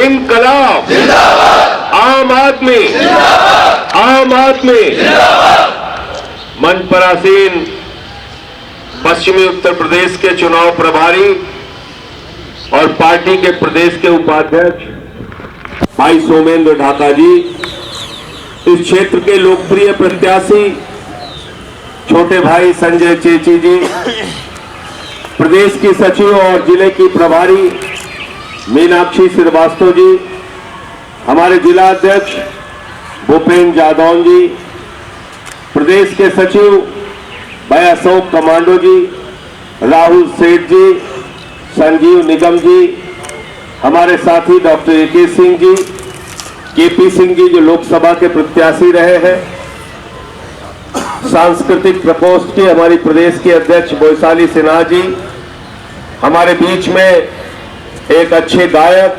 इनकलाब जिंदाबाद, आम आदमी जिंदाबाद, आम आदमी जिंदाबाद। मंच पर आसीन पश्चिमी उत्तर प्रदेश के चुनाव प्रभारी और पार्टी के प्रदेश के उपाध्यक्ष भाई सोमेंद्र ढाका जी, इस क्षेत्र के लोकप्रिय प्रत्याशी छोटे भाई संजय चेची जी, प्रदेश की सचिव और जिले की प्रभारी मीनाक्षी श्रीवास्तव जी, हमारे जिला अध्यक्ष भूपेंद्र जादौन जी, प्रदेश के सचिव भाई अशोक कमांडो जी, राहुल सेठ जी, संजीव निगम जी, हमारे साथी doctor A K. Singh ji, KP. Singh ji जो लोकसभा के प्रत्याशी रहे हैं, सांस्कृतिक प्रकोष्ठ की हमारी प्रदेश के अध्यक्ष वैशाली सिन्हा जी, हमारे बीच में एक अच्छे गायक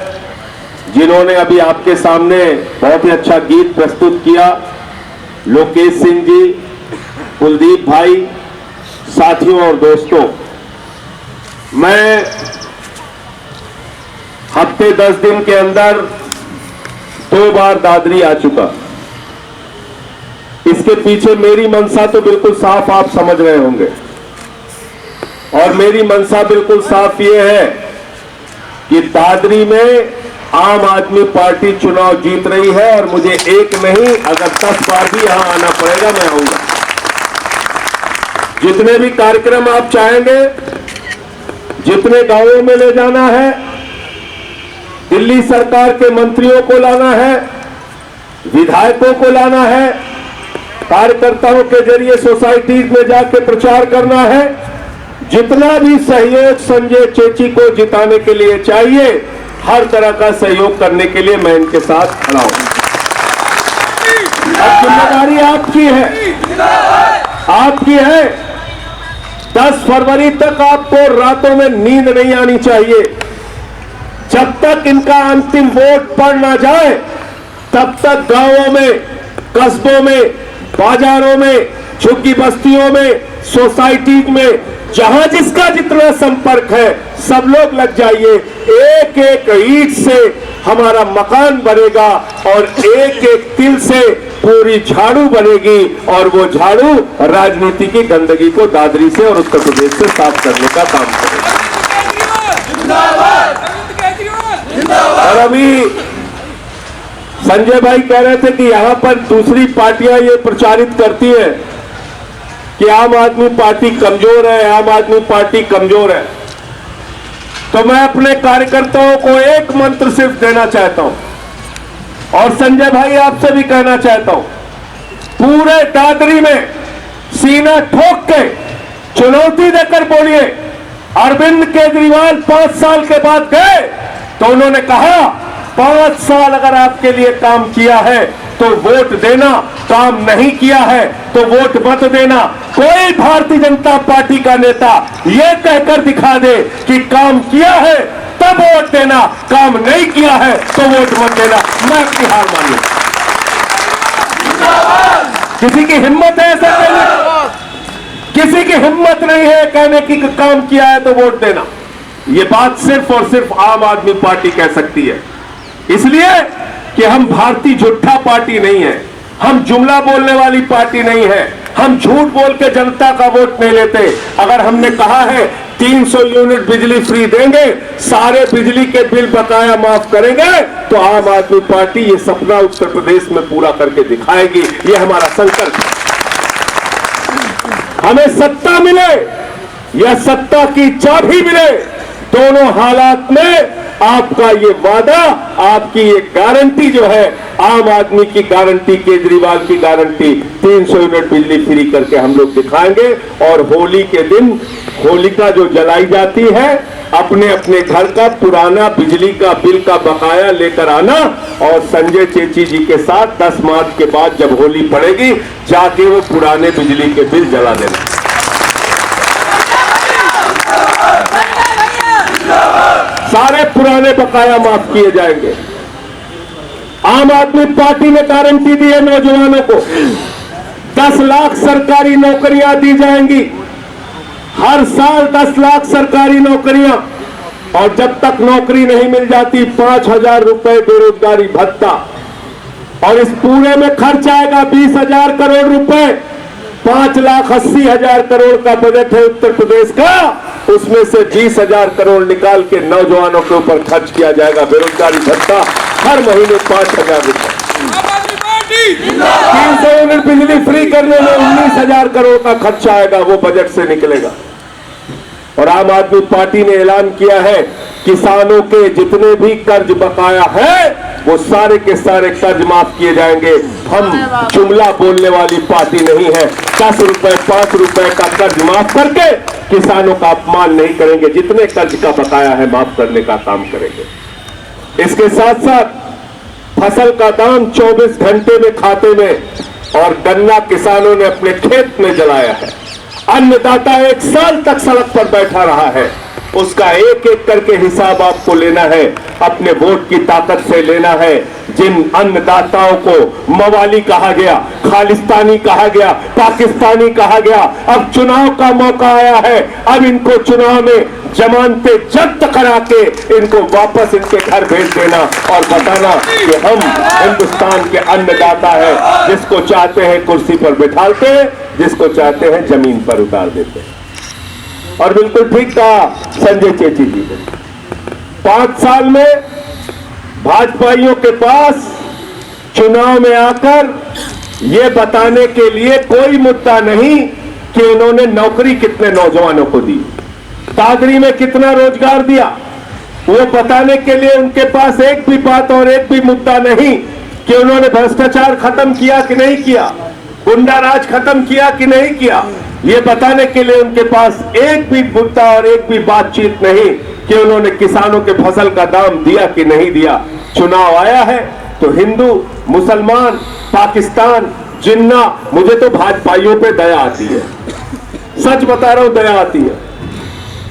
जिन्होंने अभी आपके सामने बहुत ही अच्छा गीत प्रस्तुत किया, लोकेश सिंह जी, कुलदीप भाई, साथियों और दोस्तों, मैं हफ्ते 10 दिन के अंदर 2 बार दादरी आ चुका। इसके पीछे मेरी मंशा तो बिल्कुल साफ आप समझ रहे होंगे, और मेरी मंशा बिल्कुल साफ ये है कि दादरी में आम आदमी पार्टी चुनाव जीत रही है, और मुझे एक नहीं अगर 10 बार भी यहां आना पड़ेगा मैं आऊंगा। जितने भी कार्यक्रम आप चाहेंगे, जितने गांवों में ले जाना है, दिल्ली सरकार के मंत्रियों को लाना है, विधायकों को लाना है, कार्यकर्ताओं के जरिए सोसाइटीज में जाकर प्रचार करना है, जितना भी सहयोग संजय चेची को जिताने के लिए चाहिए, हर तरह का सहयोग करने के लिए मैं इनके साथ खड़ा हूं। अब जिम्मेदारी आपकी है, आपकी है। 10 फरवरी तक आपको रातों में नींद नहीं आनी चाहिए। जब तक इनका अंतिम वोट पड़ ना जाए, तब तक गांवों में, कस्बों में, बाजारों में, झुग्गी बस्तियों में, सोसाइटीज में, जहां जिसका जितना संपर्क है, सब लोग लग जाइए। एक एक ईंट से हमारा मकान बनेगा और एक एक तिल से पूरी झाड़ू बनेगी, और वो झाड़ू राजनीति की गंदगी को दादरी से और उत्तर प्रदेश से साफ करने का काम करेगा। और अभी संजय भाई कह रहे थे कि यहां पर दूसरी पार्टियां ये प्रचारित करती है कि आम आदमी पार्टी कमजोर है, आम आदमी पार्टी कमजोर है। तो मैं अपने कार्यकर्ताओं को एक मंत्र सिर्फ देना चाहता हूं, और संजय भाई आपसे भी कहना चाहता हूं, पूरे दादरी में सीना ठोक के चुनौती देकर बोलिए, अरविंद केजरीवाल 5 साल के बाद गए तो उन्होंने कहा 5 साल अगर आपके लिए काम किया है तो वोट देना, काम नहीं किया है तो वोट मत देना। कोई भारतीय जनता पार्टी का नेता यह कहकर दिखा दे कि काम किया है तब वोट देना, काम नहीं किया है तो वोट मत देना। मैं आपकी हार मानिए। किसी की हिम्मत है ऐसा कहने? किसी की हिम्मत नहीं है कहने की काम किया है तो वोट देना। ये बात सिर्फ और सिर्फ आम आदमी पार्टी कह सकती है, इसलिए कि हम भारतीय झूठा पार्टी नहीं है, हम जुमला बोलने वाली पार्टी नहीं है, हम झूठ बोल के जनता का वोट नहीं लेते। अगर हमने कहा है 300 यूनिट बिजली फ्री देंगे, सारे बिजली के बिल बकाया माफ करेंगे, तो आम आदमी पार्टी ये सपना उत्तर प्रदेश में पूरा करके दिखाएगी। ये हमारा संकल्प है। हमें सत्ता मिले या सत्ता की चाबी मिले, दोनों हालात में आपका ये वादा, आपकी ये गारंटी जो है, आम आदमी की गारंटी, केजरीवाल की गारंटी, 300 यूनिट बिजली फ्री करके हम लोग दिखाएंगे। और होली के दिन होलिका जो जलाई जाती है, अपने अपने घर का पुराना बिजली का बिल का बकाया लेकर आना, और संजय चेची जी के साथ 10 मार्च के बाद जब होली पड़ेगी, जाके वो पुराने बिजली के बिल जला देना। सारे पुराने बकाया माफ किए जाएंगे। आम आदमी पार्टी ने गारंटी दी है नौजवानों को 10 लाख सरकारी नौकरियां दी जाएंगी। हर साल 10 लाख सरकारी नौकरियां। और जब तक नौकरी नहीं मिल जाती 5,000 रुपए बेरोजगारी भत्ता, और इस पूरे में खर्च आएगा 20,000 करोड़ रुपए। 5,80,000 करोड़ का बजट है उत्तर प्रदेश का, उसमें से 20,000 करोड़ निकाल के नौजवानों के ऊपर खर्च किया जाएगा बेरोजगारी भत्ता, हर महीने 5,000 रुपए। 300 यूनिट बिजली फ्री करने में 19,000 करोड़ का खर्चा आएगा, वो बजट से निकलेगा। और आम आदमी पार्टी ने ऐलान किया है किसानों के जितने भी कर्ज बकाया है वो सारे के सारे कर्ज माफ किए जाएंगे। हम जुमला बोलने वाली पार्टी नहीं है। 10 रुपए 5 रुपए का कर्ज माफ करके किसानों का अपमान नहीं करेंगे, जितने कर्ज का बकाया है माफ करने का काम करेंगे। इसके साथ साथ फसल का दाम 24 घंटे में खाते में, और गन्ना किसानों ने अपने खेत में जलाया है। अन्नदाता 1 साल तक सड़क पर बैठा रहा है, उसका एक एक करके हिसाब आपको लेना है, अपने वोट की ताकत से लेना है। जिन अन्नदाताओं को मवाली कहा गया, खालिस्तानी कहा गया, पाकिस्तानी कहा गया, अब चुनाव का मौका आया है। अब इनको चुनाव में जमानते जब्त करा के इनको वापस इनके घर भेज देना और बताना कि हम हिंदुस्तान के अन्नदाता है, जिसको चाहते हैं कुर्सी पर बिठाते हैं, जिसको चाहते हैं जमीन पर उतार देते हैं। और बिल्कुल ठीक कहा संजय चेची जी ने, 5 साल में भाजपाइयों के पास चुनाव में आकर ये बताने के लिए कोई मुद्दा नहीं कि उन्होंने नौकरी कितने नौजवानों को दी, तादरी में कितना रोजगार दिया, वो बताने के लिए उनके पास एक भी बात और एक भी मुद्दा नहीं कि उन्होंने भ्रष्टाचार खत्म किया कि नहीं किया, गुंडा राज खत्म किया कि नहीं किया। ये बताने के लिए उनके पास एक भी मुद्दा और एक भी बातचीत नहीं कि उन्होंने किसानों के फसल का दाम दिया कि नहीं दिया। चुनाव आया है तो हिंदू, मुसलमान, पाकिस्तान, जिन्ना, मुझे तो भाजपाइयों पे दया आती है, सच बता रहा हूं, दया आती है।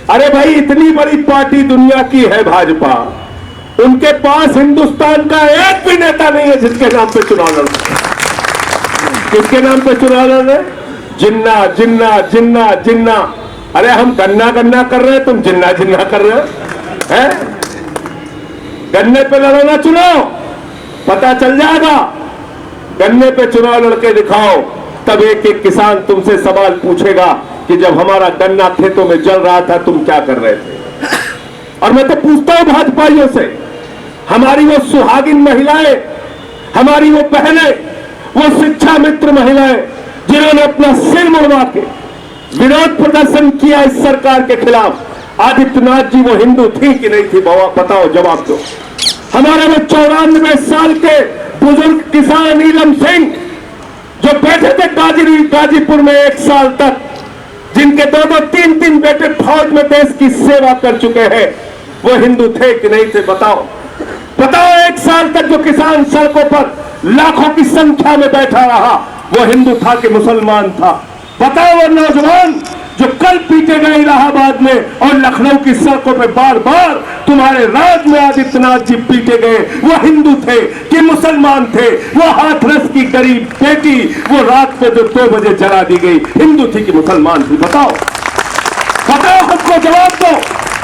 अरे भाई, इतनी बड़ी पार्टी दुनिया की है भाजपा, उनके पास हिंदुस्तान का एक भी नेता नहीं है जिसके नाम पे चुनाव लड़ रहे। किसके नाम पे चुनाव लड़ रहे? जिन्ना जिन्ना जिन्ना जिन्ना। अरे हम गन्ना गन्ना कर रहे हैं, तुम जिन्ना जिन्ना कर रहे हो हैं? गन्ने पे लड़ो ना चुनाव, पता चल जाएगा। गन्ने पे चुनाव लड़के दिखाओ, तब एक एक किसान तुमसे सवाल पूछेगा कि जब हमारा गन्ना खेतों में जल रहा था तुम क्या कर रहे थे। और मैं तो पूछता हूं भाजपाइयों से, हमारी वो सुहागिन महिलाएं, हमारी वो बहनें, वो शिक्षा मित्र महिलाएं जिन्होंने अपना सिर मुड़वा के विरोध प्रदर्शन किया इस सरकार के खिलाफ, आदित्यनाथ जी वो हिंदू थी कि नहीं थी? बताओ, जवाब दो। हमारे वो 94 साल के बुजुर्ग किसान नीलम सिंह जो बैठे थे गाजीपुर में 1 साल तक, जिनके 2-2, 3-3 बेटे फौज में देश की सेवा कर चुके हैं, वो हिंदू थे कि नहीं थे? बताओ। 1 साल तक जो किसान सड़कों पर लाखों की संख्या में बैठा रहा, वो हिंदू था कि मुसलमान था? बताओ। वो नौजवान जो कल पीटे गए इलाहाबाद में और लखनऊ की सड़कों पे बार बार तुम्हारे राज में आदित्यनाथ जी पीटे गए, वो हिंदू थे कि मुसलमान थे? वो हाथरस की गरीब बेटी वो रात में जो 2 बजे जला दी गई, हिंदू थी कि मुसलमान थी? बताओ, खुद को जवाब दो।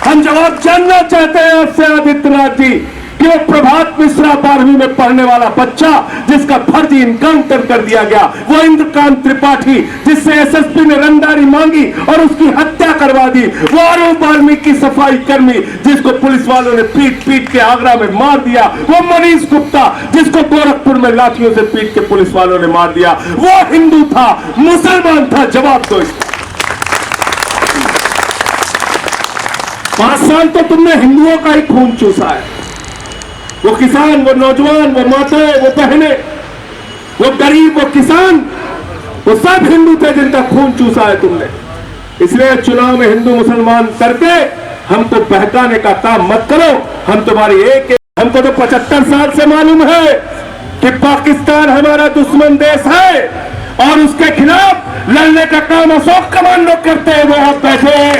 हम जवाब जानना चाहते हैं आपसे आदित्यनाथ जी कि वो प्रभात मिश्रा 12वीं में पढ़ने वाला बच्चा जिसका फर्जी इनकाउंटर कर दिया गया, वो इंद्रकांत त्रिपाठी जिससे एसएसपी ने रंगदारी मांगी और उसकी हत्या करवा दी, वो अरुण वाल्मीकि सफाई कर्मी जिसको पुलिस वालों ने पीट पीट के आगरा में मार दिया, वो मनीष गुप्ता जिसको गोरखपुर में लाठियों से पीट के पुलिस वालों ने मार दिया, वो हिंदू था मुसलमान था? जवाब दो। 5 साल तो तुमने हिंदुओं का ही खून चूसा है। वो किसान, वो नौजवान, वो माताएं, वो बहनें, वो गरीब, वो किसान, वो सब हिंदू थे जिनका खून चूसा है तुमने। इसलिए चुनाव में हिंदू मुसलमान करके हमको बहकाने का काम मत करो। हम तुम्हारी हमको तो 75 साल से मालूम है कि पाकिस्तान हमारा दुश्मन देश है और उसके खिलाफ लड़ने का काम अशोक कमान लोग करते हैं। वो आप बैठे हैं,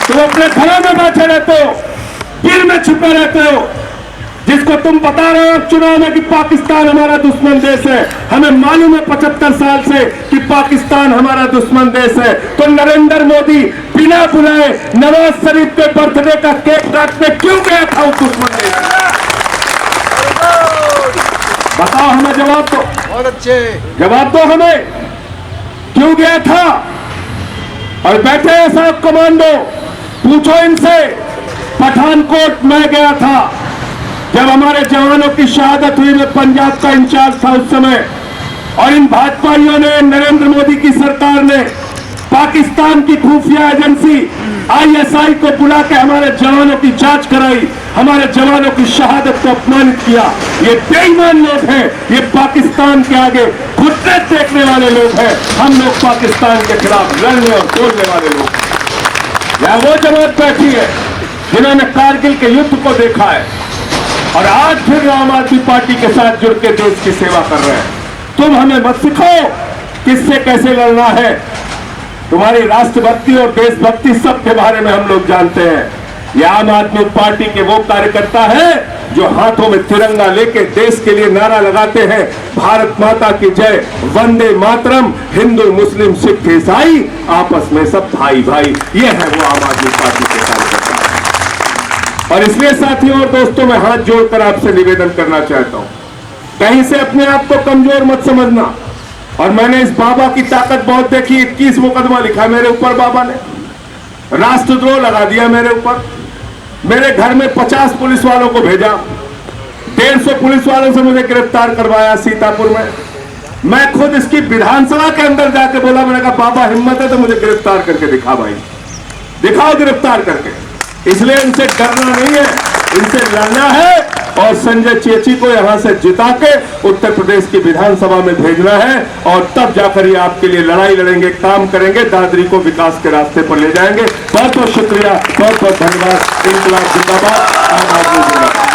तुम अपने घरों में बैठे रहते हो, दिल में छुपे रहते हो। जिसको तुम बता रहे हो चुनाव में कि पाकिस्तान हमारा दुश्मन देश है, हमें मालूम है 75 साल से कि पाकिस्तान हमारा दुश्मन देश है। तो नरेंद्र मोदी बिना बुलाए नवाज शरीफ के बर्थडे का केक काटने क्यों गया था उस दुश्मन ने? बताओ हमें जवाब दो। बहुत अच्छे जवाब दो हमें, क्यों गया था? और बैठे हैं साहब कमांडो, पूछो इनसे। पठानकोट में गया था जब हमारे जवानों की शहादत हुई। मैं पंजाब का इंचार्ज था उस समय, और इन भाजपाइयों ने, नरेंद्र मोदी की सरकार ने पाकिस्तान की खुफिया एजेंसी ISI को बुला के हमारे जवानों की जांच कराई, हमारे जवानों की शहादत को अपमानित किया। ये बेईमान लोग हैं, ये पाकिस्तान के आगे घुटने टेकने वाले लोग हैं। हम लोग पाकिस्तान के खिलाफ लड़ने और बोलने वाले लोग हैं। यह वो जमात बैठी है जिन्होंने कारगिल के युद्ध को देखा है और आज फिर आम आदमी पार्टी के साथ जुड़ के देश की सेवा कर रहे हैं। तुम हमें मत सिखाओ किससे कैसे लड़ना है। तुम्हारी राष्ट्रभक्ति और देशभक्ति सब के बारे में हम लोग जानते हैं। ये आम आदमी पार्टी के वो कार्यकर्ता हैं जो हाथों में तिरंगा लेके देश के लिए नारा लगाते हैं, भारत माता की जय, वंदे मातरम, हिंदू मुस्लिम सिख ईसाई आपस में सब भाई भाई। ये है वो आम आदमी पार्टी के कार्यकर्ता। और इसलिए साथियों और दोस्तों, मैं हाथ जोड़कर आपसे निवेदन करना चाहता हूं, कहीं से अपने आप को कमजोर मत समझना। और मैंने इस बाबा की ताकत बहुत देखी। 21 मुकदमा लिखा मेरे ऊपर बाबा ने, राष्ट्रद्रोह लगा दिया मेरे ऊपर, मेरे घर में 50 पुलिस वालों को भेजा, 150 पुलिस वालों से मुझे गिरफ्तार करवाया सीतापुर में। मैं खुद इसकी विधानसभा के अंदर जाके बोला, मैंने कहा बाबा हिम्मत है तो मुझे गिरफ्तार करके दिखा भाई, दिखाओ गिरफ्तार करके। इसलिए इनसे डरना नहीं है, इनसे लड़ना है और संजय चेची को यहां से जिता के उत्तर प्रदेश की विधानसभा में भेजना है। और तब जाकर ये आपके लिए लड़ाई लड़ेंगे, काम करेंगे, दादरी को विकास के रास्ते पर ले जाएंगे। बहुत बहुत शुक्रिया, बहुत बहुत धन्यवाद। इंकलाब जिंदाबाद, आम आदमी जिंदाबाद।